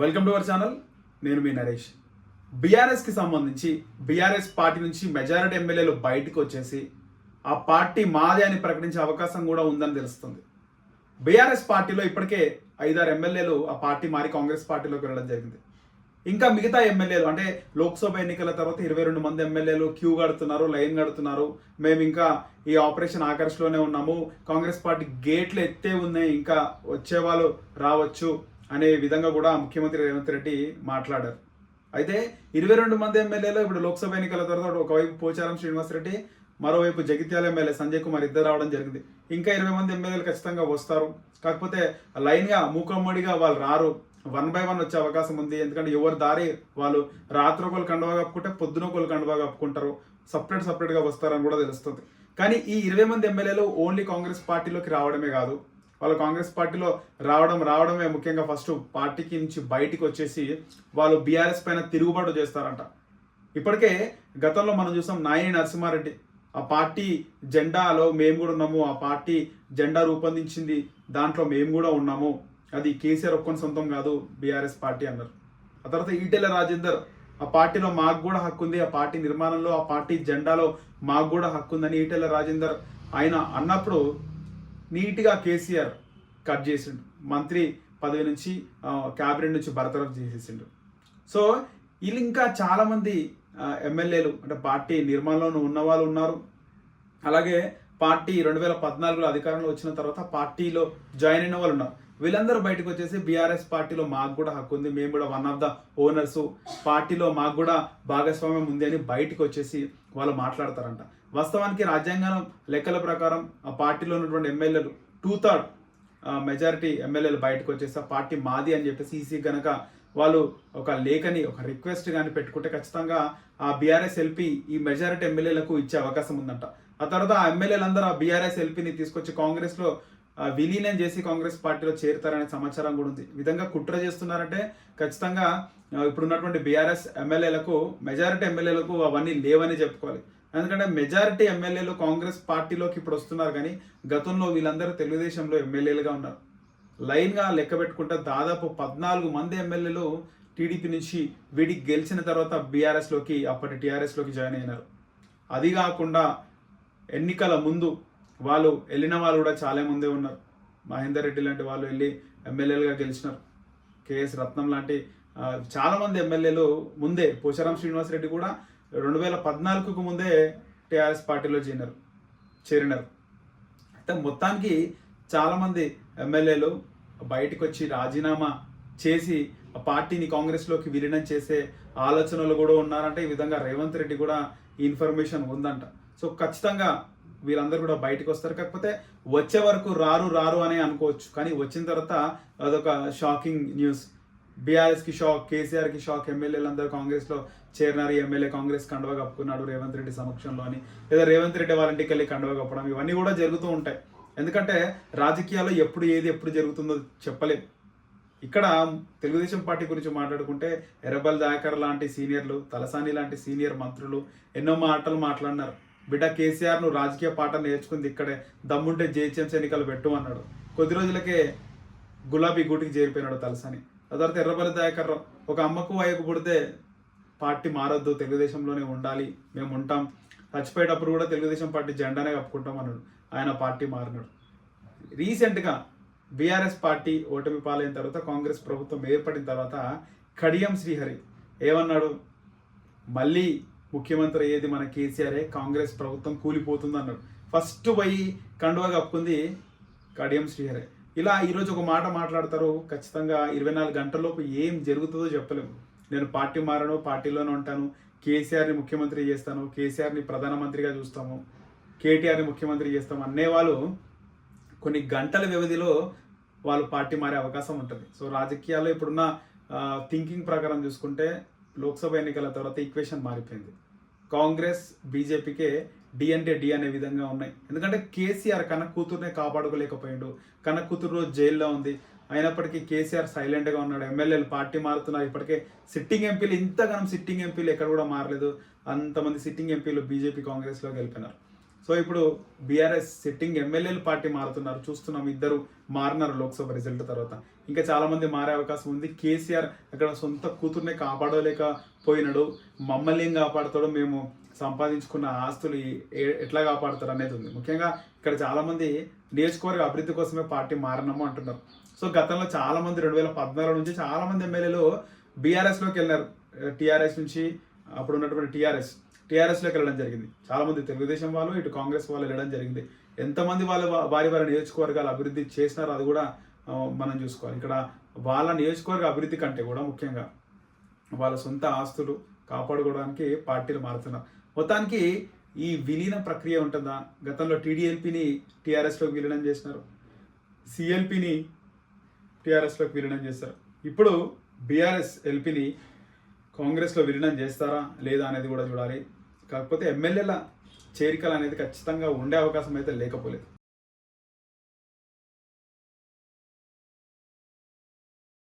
Welcome to our channel. నేను మీ నరేష్. బీఆర్ఎస్కి సంబంధించి బీఆర్ఎస్ పార్టీ నుంచి మెజారిటీ ఎమ్మెల్యేలు బయటకు వచ్చేసి ఆ పార్టీ మాదే అని ప్రకటించే అవకాశం కూడా ఉందని తెలుస్తుంది. బీఆర్ఎస్ పార్టీలో ఇప్పటికే 5-6 ఎమ్మెల్యేలు ఆ పార్టీ మారి కాంగ్రెస్ పార్టీలోకి వెళ్ళడం జరిగింది. ఇంకా మిగతా ఎమ్మెల్యేలు అంటే లోక్సభ ఎన్నికల తర్వాత 22 మంది ఎమ్మెల్యేలు క్యూ కడుతున్నారు, లైన్ కడుతున్నారు. మేము ఇంకా ఈ ఆపరేషన్ ఆకర్ష్లోనే ఉన్నాము, కాంగ్రెస్ పార్టీ గేట్లు ఎత్తే ఉన్నాయి, ఇంకా వచ్చేవాళ్ళు రావచ్చు అనే విధంగా కూడా ముఖ్యమంత్రి రేవంత్ రెడ్డి మాట్లాడారు. అయితే 22 మంది ఎమ్మెల్యేలు ఇప్పుడు లోక్సభ ఎన్నికల తర్వాత ఒకవైపు పోచారం శ్రీనివాసరెడ్డి, మరోవైపు జగిత్యాల ఎమ్మెల్యే సంజయ్ కుమార్ ఇద్దరు రావడం జరిగింది. ఇంకా 20 మంది ఎమ్మెల్యేలు ఖచ్చితంగా వస్తారు. కాకపోతే లైన్గా మూకమ్మడిగా వాళ్ళు రారు, 1 by 1 వచ్చే అవకాశం ఉంది. ఎందుకంటే ఎవరి దారి వాళ్ళు, రాత్రి ఒకళ్ళు కండువా కప్పుకుంటే పొద్దున ఒకళ్ళు కండువా కప్పుకుంటారు, సపరేట్గా వస్తారని కూడా తెలుస్తుంది. కానీ ఈ 20 మంది ఎమ్మెల్యేలు ఓన్లీ కాంగ్రెస్ పార్టీలోకి రావడమే కాదు, వాళ్ళు కాంగ్రెస్ పార్టీలో రావడమే ముఖ్యంగా ఫస్ట్ పార్టీకి నుంచి బయటికి వచ్చేసి వాళ్ళు బీఆర్ఎస్ పైన తిరుగుబాటు చేస్తారంట. ఇప్పటికే గతంలో మనం చూసాం నాయని నరసింహారెడ్డి, ఆ పార్టీ జెండాలో మేము కూడా ఉన్నాము, ఆ పార్టీ జెండా రూపొందించింది దాంట్లో మేము కూడా ఉన్నాము, అది కేసీఆర్ ఒక్కని సొంతం కాదు బీఆర్ఎస్ పార్టీ అన్నారు. ఆ తర్వాత ఈటెల రాజేందర్, ఆ పార్టీలో మాకు కూడా హక్కు ఉంది, ఆ పార్టీ నిర్మాణంలో ఆ పార్టీ జెండాలో మాకు కూడా హక్కు ఉందని ఈటెల రాజేందర్ ఆయన అన్నప్పుడు నీట్గా కేసీఆర్ కట్ చేసిండు, మంత్రి పదవి నుంచి క్యాబినెట్ నుంచి బర్తరఫ్ చేసేసిండు. సో వీళ్ళు ఇంకా చాలామంది ఎమ్మెల్యేలు అంటే పార్టీ నిర్మాణంలో ఉన్న వాళ్ళు ఉన్నారు. అలాగే పార్టీ 2014లో అధికారంలో వచ్చిన తర్వాత పార్టీలో జాయిన్ అయిన వాళ్ళు ఉన్నారు. వీళ్ళందరూ బయటకు వచ్చేసి బీఆర్ఎస్ పార్టీలో మాకు కూడా హక్కు ఉంది, మేము కూడా వన్ ఆఫ్ ద ఓనర్స్, పార్టీలో మాకు కూడా భాగస్వామ్యం ఉంది అని బయటకు వచ్చేసి వాళ్ళు మాట్లాడతారంట. వాస్తవానికి రాజ్యాంగం లెక్కల ప్రకారం ఆ పార్టీలో ఉన్నటువంటి ఎమ్మెల్యేలు 2/3 మెజారిటీ ఎమ్మెల్యేలు బయటకు వచ్చేసి ఆ పార్టీ మాది అని చెప్పేసి ఈసీ కనుక వాళ్ళు ఒక లేఖని, ఒక రిక్వెస్ట్ కానీ పెట్టుకుంటే ఖచ్చితంగా ఆ బీఆర్ఎస్ ఎల్పీ ఈ మెజారిటీ ఎమ్మెల్యేలకు ఇచ్చే అవకాశం ఉందంట. ఆ తర్వాత ఆ ఎమ్మెల్యేలందరూ ఆ బీఆర్ఎస్ ఎల్పీని తీసుకొచ్చి కాంగ్రెస్లో విలీనం చేసి కాంగ్రెస్ పార్టీలో చేరుతారనే సమాచారం కూడా ఉంది. ఈ విధంగా కుట్ర చేస్తున్నారంటే ఖచ్చితంగా ఇప్పుడున్నటువంటి బీఆర్ఎస్ ఎమ్మెల్యేలకు, మెజారిటీ ఎమ్మెల్యేలకు అవన్నీ లేవని చెప్పుకోవాలి. ఎందుకంటే మెజారిటీ ఎమ్మెల్యేలు కాంగ్రెస్ పార్టీలోకి ఇప్పుడు వస్తున్నారు, కానీ గతంలో వీళ్ళందరూ తెలుగుదేశంలో ఎమ్మెల్యేలుగా ఉన్నారు. లైన్గా లెక్క పెట్టుకుంటే దాదాపు 14 మంది ఎమ్మెల్యేలు టీడీపీ నుంచి వీడికి గెలిచిన తర్వాత బీఆర్ఎస్లోకి, అప్పటి టీఆర్ఎస్లోకి జాయిన్ అయినారు. అది కాకుండా ఎన్నికల ముందు వాళ్ళు వెళ్ళిన వాళ్ళు కూడా చాలా మందే ఉన్నారు. మహేందర్ రెడ్డి లాంటి వాళ్ళు వెళ్ళి ఎమ్మెల్యేలుగా గెలిచినారు. కేఎస్ రత్నం లాంటి చాలామంది ఎమ్మెల్యేలు ముందే, పోచారం శ్రీనివాసరెడ్డి కూడా 2014కు ముందే టీఆర్ఎస్ పార్టీలో చేరినారు. అయితే మొత్తానికి చాలామంది ఎమ్మెల్యేలు బయటకు వచ్చి రాజీనామా చేసి ఆ పార్టీని కాంగ్రెస్లోకి విలీనం చేసే ఆలోచనలు కూడా ఉన్నారంటే ఈ విధంగా రేవంత్ రెడ్డి కూడా ఈ ఇన్ఫర్మేషన్ ఉందంట. సో ఖచ్చితంగా వీళ్ళందరూ కూడా బయటకు వస్తారు. కాకపోతే వచ్చే వరకు రారు అని అనుకోవచ్చు, కానీ వచ్చిన తర్వాత అదొక షాకింగ్ న్యూస్. బీఆర్ఎస్కి షాక్, కేసీఆర్కి షాక్, ఎమ్మెల్యేలందరూ కాంగ్రెస్లో చేరినారు, ఎమ్మెల్యే కాంగ్రెస్ కండువా కప్పుకున్నాడు రేవంత్ రెడ్డి సమక్షంలో అని, లేదా రేవంత్ రెడ్డి వాళ్ళ ఇంటికి వెళ్ళి కండువా కప్పడం, ఇవన్నీ కూడా జరుగుతూ ఉంటాయి. ఎందుకంటే రాజకీయాల్లో ఎప్పుడు జరుగుతుందో చెప్పలేం. ఇక్కడ తెలుగుదేశం పార్టీ గురించి మాట్లాడుకుంటే ఎర్రబల్ దయాకర్ లాంటి సీనియర్లు, తలసాని లాంటి సీనియర్ మంత్రులు ఎన్నో మాటలు మాట్లాడినారు. బిడ్డ కేసీఆర్ నువ్వు రాజకీయ పాఠం నేర్చుకుంది ఇక్కడే, దమ్ముంటే జిహెచ్ఎంసీ ఎన్నికలు పెట్టు అన్నాడు. కొద్ది రోజులకే గులాబీ గూటికి చేరిపోయినాడు తలసాని. ఆ తర్వాత ఎర్రబల్లి దయాకర్ ఒక అమ్మకు అయ్యకు పుడితే పార్టీ మారొద్దు, తెలుగుదేశంలోనే ఉండాలి, మేము ఉంటాం, చచ్చిపోయేటప్పుడు కూడా తెలుగుదేశం పార్టీ జెండానే కప్పుకుంటాం అన్నాడు. ఆయన పార్టీ మారినాడు. రీసెంట్గా బీఆర్ఎస్ పార్టీ ఓటమి పాలైన తర్వాత కాంగ్రెస్ ప్రభుత్వం ఏర్పడిన తర్వాత కడియం శ్రీహరి ఏమన్నాడు, మళ్ళీ ముఖ్యమంత్రి అయ్యేది మన కేసీఆరే, కాంగ్రెస్ ప్రభుత్వం కూలిపోతుంది అన్నాడు. ఫస్ట్ పోయి కండువా కప్పుకుంది కడియం శ్రీహరి. ఇలా ఈరోజు ఒక మాట మాట్లాడతారు, ఖచ్చితంగా 24 గంటల్లోపు ఏం జరుగుతుందో చెప్పలేము. నేను పార్టీ మారను, పార్టీలోనే ఉంటాను, కేసీఆర్ని ముఖ్యమంత్రి చేస్తాను, కేసీఆర్ని ప్రధానమంత్రిగా చూస్తాము, కేటీఆర్ని ముఖ్యమంత్రి చేస్తాము అనేవాళ్ళు కొన్ని గంటల వ్యవధిలో వాళ్ళు పార్టీ మారే అవకాశం ఉంటుంది. సో రాజకీయాల్లో ఇప్పుడున్న థింకింగ్ ప్రకారం చూసుకుంటే లోక్సభ ఎన్నికల తర్వాత ఈక్వేషన్ మారిపోయింది. కాంగ్రెస్ బీజేపీకే డి అంటే డి అనే విధంగా ఉన్నాయి. ఎందుకంటే కేసీఆర్ కన్న కూతురునే కాపాడుకోలేకపోయిండు, కన్న కూతురు జైల్లో ఉంది, అయినప్పటికీ కేసీఆర్ సైలెంట్గా ఉన్నాడు. ఎమ్మెల్యేలు పార్టీ మారుతున్నారు. ఇప్పటికే సిట్టింగ్ ఎంపీలు, ఇంతగానం సిట్టింగ్ ఎంపీలు ఎక్కడ కూడా మారలేదు. అంతమంది సిట్టింగ్ ఎంపీలు బీజేపీ కాంగ్రెస్లోకి వెళ్ళిపోయినారు. సో ఇప్పుడు బీఆర్ఎస్ సిట్టింగ్ ఎమ్మెల్యేలు పార్టీ మారుతున్నారు, చూస్తున్నాం. ఇద్దరు మారినారు లోక్సభ రిజల్ట్ తర్వాత. ఇంకా చాలామంది మారే అవకాశం ఉంది. కేసీఆర్ అక్కడ సొంత కూతుర్నే కాపాడలేకపోయినాడు, మమ్మల్ని ఏం కాపాడుతాడో, మేము సంపాదించుకున్న ఆస్తులు ఎట్లా కాపాడుతారు అనేది ఉంది. ముఖ్యంగా ఇక్కడ చాలామంది నియోజకవర్గ అభివృద్ధి కోసమే పార్టీ మారనము అంటున్నారు. సో గతంలో చాలామంది 2014 నుంచి చాలామంది ఎమ్మెల్యేలు బీఆర్ఎస్లోకి వెళ్ళారు. టీఆర్ఎస్ నుంచి అప్పుడు ఉన్నటువంటి టీఆర్ఎస్లోకి వెళ్ళడం జరిగింది. చాలామంది తెలుగుదేశం వాళ్ళు, ఇటు కాంగ్రెస్ వాళ్ళు వెళ్ళడం జరిగింది. ఎంతమంది వారి నియోజకవర్గాలు అభివృద్ధి చేసినారో అది కూడా మనం చూసుకోవాలి. ఇక్కడ వాళ్ళ నియోజకవర్గ అభివృద్ధి కంటే కూడా ముఖ్యంగా వాళ్ళ సొంత ఆస్తులు కాపాడుకోవడానికి పార్టీలు మారుతున్నారు. మొత్తానికి ఈ విలీన ప్రక్రియ ఉంటుందా? గతంలో టీడీఎల్పీని టీఆర్ఎస్లోకి విలీనం చేసినారు, సిఎల్పిని టీఆర్ఎస్లోకి విలీనం చేస్తారు. ఇప్పుడు బీఆర్ఎస్ ఎల్పీని కాంగ్రెస్లో విలీనం చేస్తారా లేదా అనేది కూడా చూడాలి. కాకపోతే ఎమ్మెల్యేల చేరికలు అనేది ఖచ్చితంగా ఉండే అవకాశం అయితే లేకపోలేదు.